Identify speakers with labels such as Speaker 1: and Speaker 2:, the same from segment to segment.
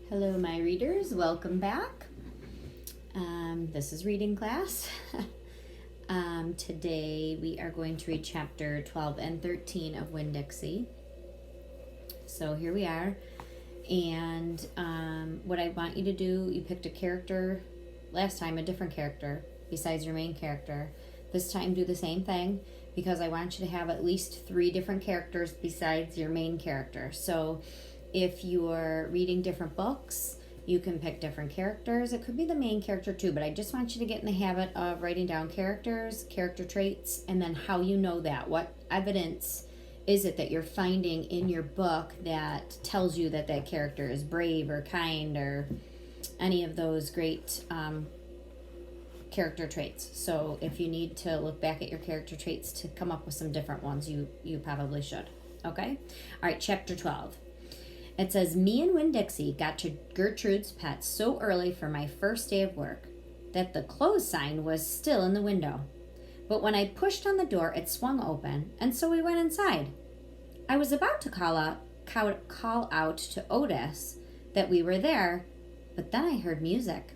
Speaker 1: Hello, my readers. Welcome back. This is reading class. Today we are going to read chapter 12 and 13 of Winn-Dixie. So here we are. And what I want you to do, you picked a character last time, a different character besides your main character. This time do the same thing because I want you to have at least 3 different characters besides your main character. So if you're reading different books, you can pick different characters. It could be the main character too, but I just want you to get in the habit of writing down characters, character traits, and then how you know that. What evidence is it that you're finding in your book that tells you that that character is brave or kind or any of those great character traits. So if you need to look back at your character traits to come up with some different ones, you probably should. Okay? All right, chapter 12. It says, me and Winn-Dixie got to Gertrude's Pet so early for my first day of work that the close sign was still in the window. But when I pushed on the door, it swung open, and so we went inside. I was about to call out to Otis that we were there, but then I heard music.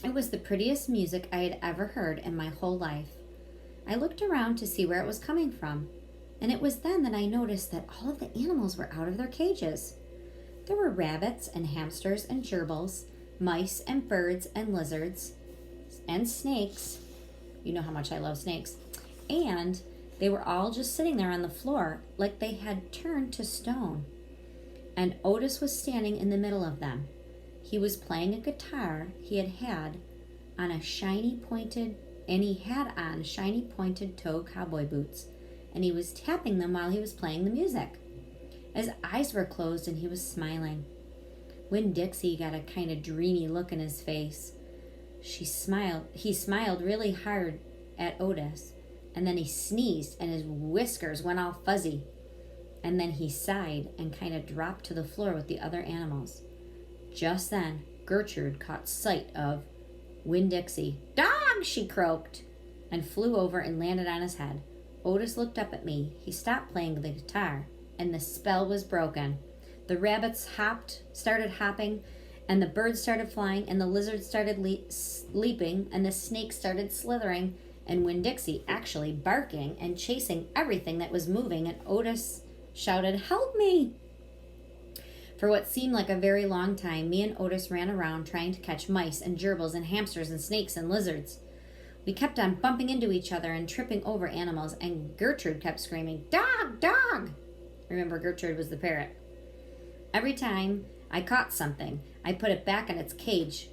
Speaker 1: It was the prettiest music I had ever heard in my whole life. I looked around to see where it was coming from. And it was then that I noticed that all of the animals were out of their cages. There were rabbits and hamsters and gerbils, mice and birds and lizards and snakes. You know how much I love snakes. And they were all just sitting there on the floor like they had turned to stone. And Otis was standing in the middle of them. He was playing a guitar he had on shiny pointed toe cowboy boots. And he was tapping them while he was playing the music. His eyes were closed and he was smiling. Winn-Dixie got a kind of dreamy look in his face. He smiled really hard at Otis, and then he sneezed and his whiskers went all fuzzy. And then he sighed and kind of dropped to the floor with the other animals. Just then, Gertrude caught sight of Winn-Dixie. "Dog!" she croaked, and flew over and landed on his head. Otis looked up at me. He stopped playing the guitar, and the spell was broken. The rabbits started hopping, and the birds started flying, and the lizards started leaping, and the snakes started slithering, and Winn-Dixie actually barking and chasing everything that was moving, and Otis shouted, "Help me!" For what seemed like a very long time, me and Otis ran around trying to catch mice and gerbils and hamsters and snakes and lizards. We kept on bumping into each other and tripping over animals, and Gertrude kept screaming, "Dog! Dog!" Remember, Gertrude was the parrot. Every time I caught something, I put it back in its cage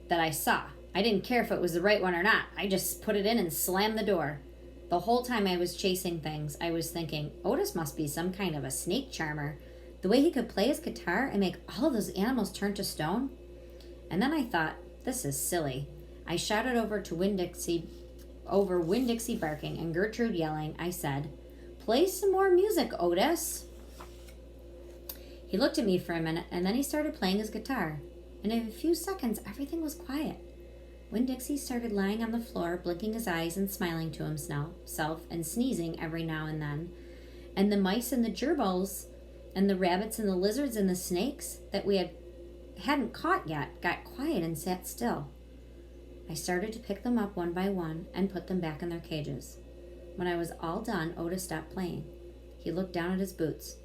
Speaker 1: that I saw. I didn't care if it was the right one or not. I just put it in and slammed the door. The whole time I was chasing things, I was thinking, Otis must be some kind of a snake charmer. The way he could play his guitar and make all of those animals turn to stone. And then I thought, this is silly. I shouted over Winn-Dixie barking and Gertrude yelling. I said, "Play some more music, Otis." He looked at me for a minute and then he started playing his guitar. And in a few seconds, everything was quiet. Winn-Dixie started lying on the floor, blinking his eyes and smiling to himself and sneezing every now and then. And the mice and the gerbils and the rabbits and the lizards and the snakes that we hadn't caught yet got quiet and sat still. I started to pick them up one by one and put them back in their cages. When I was all done, Otis stopped playing. He looked down at his boots.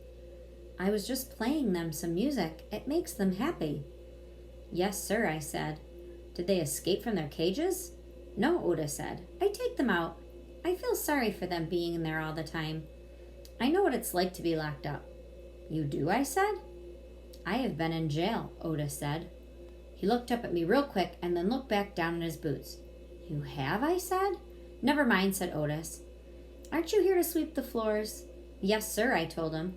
Speaker 1: "I was just playing them some music. It makes them happy." "Yes, sir," I said. "Did they escape from their cages?" "No," Otis said. "I take them out. I feel sorry for them being in there all the time. I know what it's like to be locked up." "You do?" I said. "I have been in jail," Otis said. He looked up at me real quick and then looked back down at his boots. "You have?" I said. "Never mind," said Otis. "Aren't you here to sweep the floors?" "Yes, sir," I told him.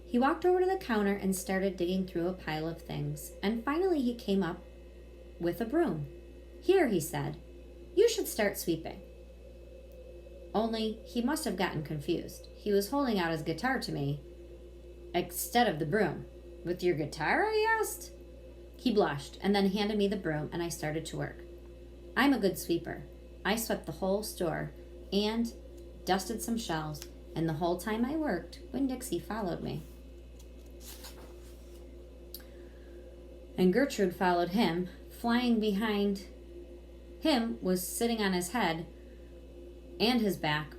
Speaker 1: He walked over to the counter and started digging through a pile of things, and finally he came up with a broom. "Here," he said. "You should start sweeping." Only he must have gotten confused. He was holding out his guitar to me instead of the broom. "With your guitar?" I asked. He blushed and then handed me the broom, and I started to work. I'm a good sweeper. I swept the whole store and dusted some shelves, and the whole time I worked, Winn-Dixie followed me. and Gertrude followed him. Flying behind him was sitting on his head and his back,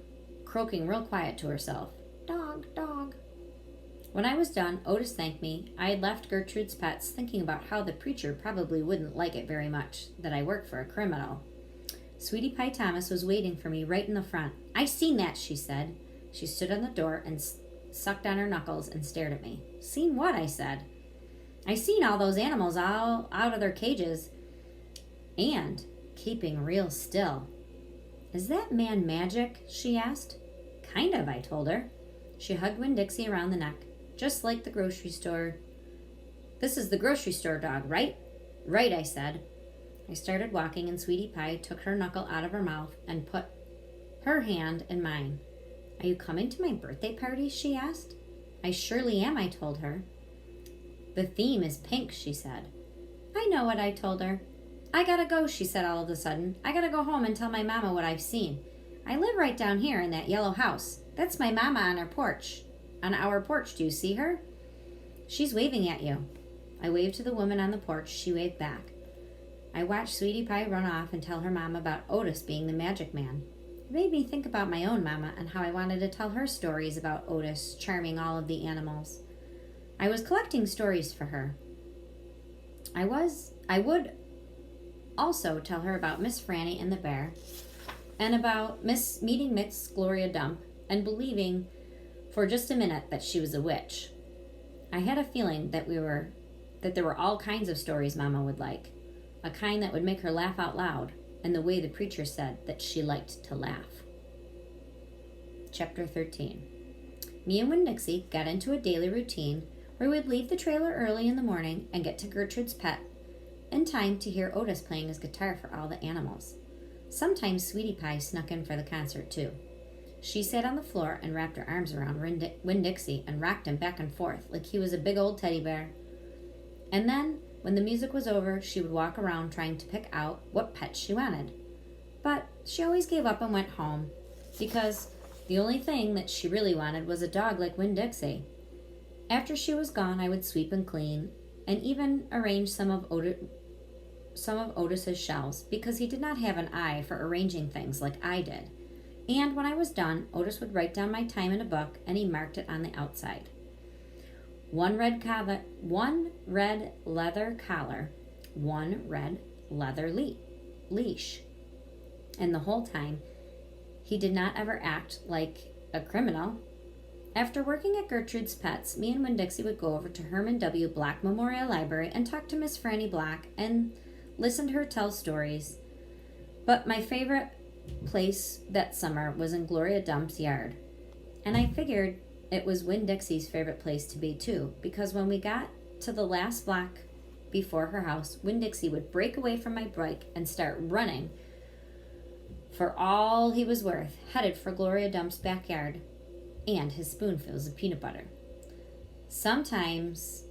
Speaker 1: croaking real quiet to herself. Dog, dog. When I was done, Otis thanked me. I had left Gertrude's pets, thinking about how the preacher probably wouldn't like it very much that I worked for a criminal. Sweetie Pie Thomas was waiting for me right in the front. I seen that, she said. She stood on the door and sucked on her knuckles and stared at me. Seen what? I said. I seen all those animals all out of their cages and keeping real still. Is that man magic? She asked. Kind of, I told her. She hugged Winn-Dixie around the neck, just like the grocery store. This is the grocery store dog, right? Right, I said. I started walking, and Sweetie Pie took her knuckle out of her mouth and put her hand in mine. Are you coming to my birthday party? She asked. I surely am, I told her. The theme is pink, she said. I know what I told her. I gotta go, she said all of a sudden. I gotta go home and tell my mama what I've seen. I live right down here in that yellow house. That's my mama on her porch. On our porch, do you see her? She's waving at you. I waved to the woman on the porch. She waved back. I watched Sweetie Pie run off and tell her mama about Otis being the magic man. It made me think about my own mama and how I wanted to tell her stories about Otis charming all of the animals. I was collecting stories for her. I would also tell her about Miss Franny and the bear, and about meeting Miss Gloria Dump and believing for just a minute that she was a witch. I had a feeling that there were all kinds of stories Mama would like, a kind that would make her laugh out loud, and the way the preacher said that she liked to laugh. Chapter 13. Me and Winn-Dixie got into a daily routine where we'd leave the trailer early in the morning and get to Gertrude's pet in time to hear Otis playing his guitar for all the animals. Sometimes Sweetie Pie snuck in for the concert, too. She sat on the floor and wrapped her arms around Winn-Dixie and rocked him back and forth like he was a big old teddy bear. And then, when the music was over, she would walk around trying to pick out what pet she wanted. But she always gave up and went home, because the only thing that she really wanted was a dog like Winn-Dixie. After she was gone, I would sweep and clean, and even arrange some of Otis's shelves, because he did not have an eye for arranging things like I did. And when I was done, Otis would write down my time in a book, and he marked it on the outside. One red leather collar, one red leather leash. And the whole time, he did not ever act like a criminal. After working at Gertrude's Pets, me and Winn-Dixie would go over to Herman W. Black Memorial Library and talk to Miss Franny Black and listen to her tell stories. But my favorite place that summer was in Gloria Dump's yard. And I figured it was Winn-Dixie's favorite place to be too, because when we got to the last block before her house, Winn-Dixie would break away from my bike and start running for all he was worth, headed for Gloria Dump's backyard and his spoonfuls of peanut butter. Sometimes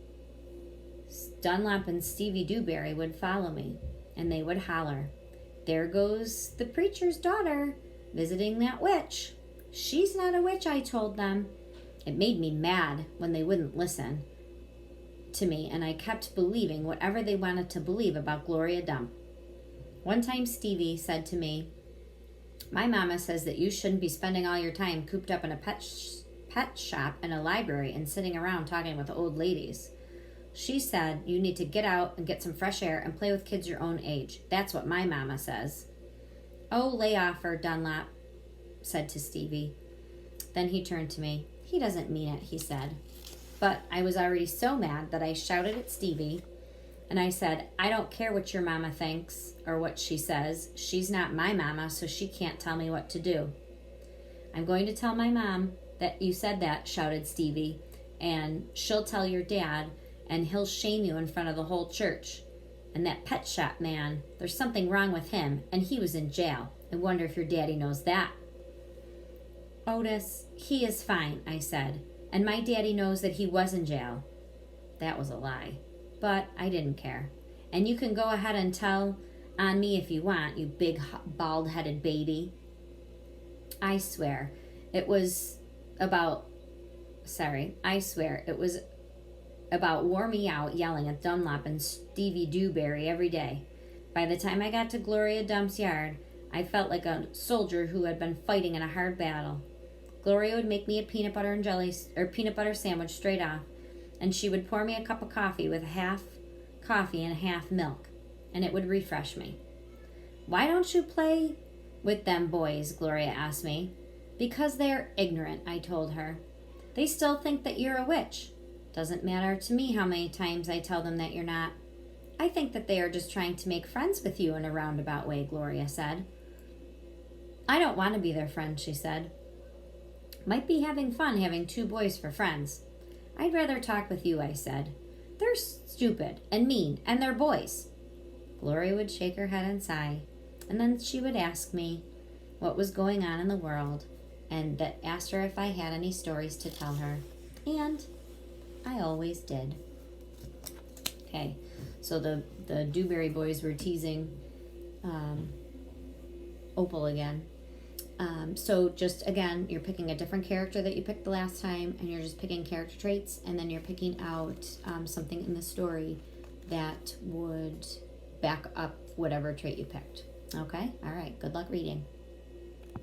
Speaker 1: Dunlap and Stevie Dewberry would follow me, and they would holler, "There goes the preacher's daughter, visiting that witch." "She's not a witch," I told them. It made me mad when they wouldn't listen to me, and I kept believing whatever they wanted to believe about Gloria Dump. One time Stevie said to me, "My mama says that you shouldn't be spending all your time cooped up in a pet shop and a library and sitting around talking with old ladies. She said you need to get out and get some fresh air and play with kids your own age. That's what my mama says." "Oh, lay off her," Dunlap said to Stevie. Then he turned to me. "He doesn't mean it," he said. But I was already so mad that I shouted at Stevie, and I said, "I don't care what your mama thinks or what she says. She's not my mama, so she can't tell me what to do." "I'm going to tell my mom that you said that," shouted Stevie, "and she'll tell your dad, and he'll shame you in front of the whole church. And that pet shop man, there's something wrong with him, and he was in jail. I wonder if your daddy knows that." "Otis, he is fine," I said, "and my daddy knows that he was in jail." That was a lie, but I didn't care. "And you can go ahead and tell on me if you want, you big bald-headed baby." I swear it was about wore me out yelling at Dunlop and Stevie Dewberry every day. By the time I got to Gloria Dump's yard, I felt like a soldier who had been fighting in a hard battle. Gloria would make me a peanut butter sandwich straight off, and she would pour me a cup of coffee with half coffee and half milk, and it would refresh me. Why don't you play with them boys? Gloria asked me. Because they're ignorant, I told her. They still think that you're a witch. Doesn't matter to me how many times I tell them that you're not. I think that they are just trying to make friends with you in a roundabout way, Gloria said. I don't want to be their friend, she said. Might be having fun having two boys for friends. I'd rather talk with you, I said. They're stupid and mean, and they're boys. Gloria would shake her head and sigh, and then she would ask me what was going on in the world, and that asked her if I had any stories to tell her. And I always did. Okay, so the Dewberry boys were teasing Opal again. So just, again, you're picking a different character that you picked the last time, and you're just picking character traits, and then you're picking out something in the story that would back up whatever trait you picked. Okay? All right. Good luck reading.